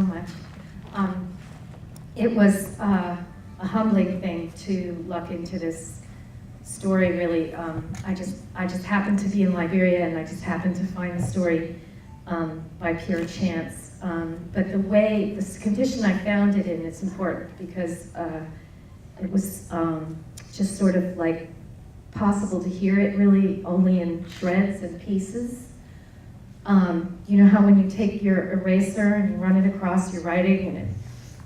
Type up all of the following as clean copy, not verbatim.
much. It was a humbling thing to look into this story, really. I just happened to be in Liberia, and I just happened to find the story by pure chance. But the condition I found it in is important because it was just sort of like possible to hear it really only in shreds and pieces. You know how when you take your eraser and you run it across your writing and it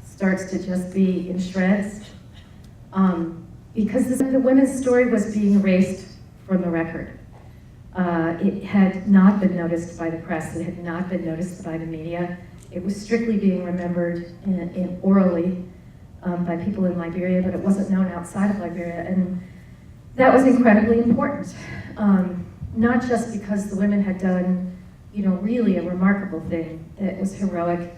starts to just be in shreds? Because the women's story was being erased from the record. It had not been noticed by the press. It had not been noticed by the media. It was strictly being remembered orally by people in Liberia, but it wasn't known outside of Liberia. And that was incredibly important. Not just because the women had done, really a remarkable thing. It was heroic,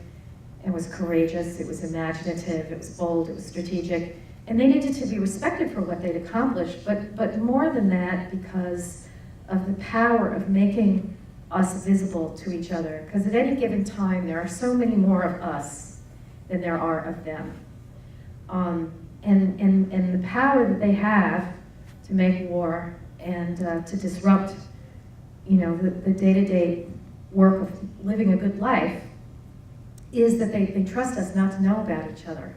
it was courageous, it was imaginative, it was bold, it was strategic, and they needed to be respected for what they'd accomplished, but more than that, because of the power of making us visible to each other. Because at any given time, there are so many more of us than there are of them. And the power that they have to make war and to disrupt, the day-to-day work of living a good life is that they trust us not to know about each other,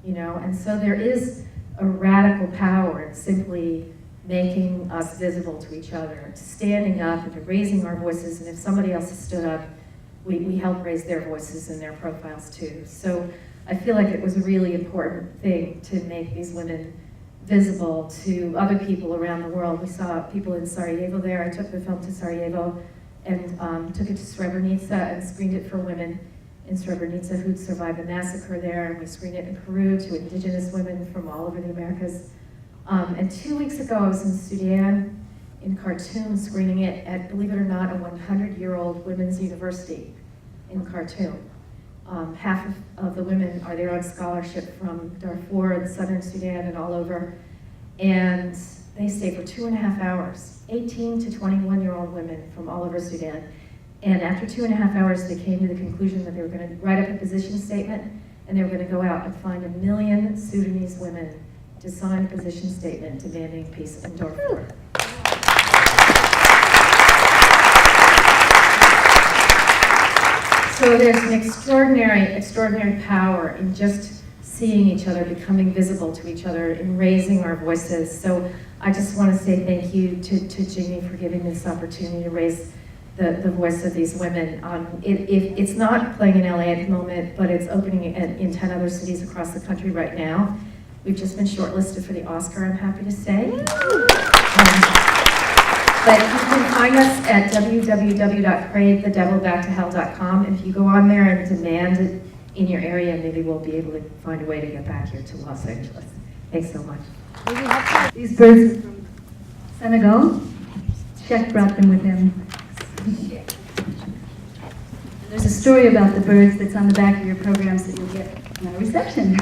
and so there is a radical power in simply making us visible to each other, to standing up and to raising our voices, and if somebody else has stood up, we help raise their voices and their profiles too. So I feel like it was a really important thing to make these women visible to other people around the world. We saw people in Sarajevo there. I took the film to Sarajevo and took it to Srebrenica and screened it for women in Srebrenica who'd survived the massacre there. And we screened it in Peru to indigenous women from all over the Americas. And 2 weeks ago, I was in Sudan, in Khartoum, screening it at, believe it or not, a 100-year-old women's university in Khartoum. Half of the women are there on scholarship from Darfur and southern Sudan and all over. And they stay for 2.5 hours, 18 to 21-year-old women from all over Sudan. And after 2.5 hours, they came to the conclusion that they were going to write up a position statement, and they were going to go out and find 1 million Sudanese women to sign a position statement demanding peace in Darfur. So there's an extraordinary power in just seeing each other, becoming visible to each other, in raising our voices. So I just want to say thank you to Ginny for giving me this opportunity to raise the voice of these women. It's not playing in LA at the moment, but it's opening in 10 other cities across the country right now. We've just been shortlisted for the Oscar, I'm happy to say. But you can find us at www.prayethedevilbackttohell.com. And if you go on there and demand it in your area, maybe we'll be able to find a way to get back here to Los Angeles. Thanks so much. These birds are from Senegal. Sheikh brought them with him. And there's a story about the birds that's on the back of your programs that you'll get in our reception.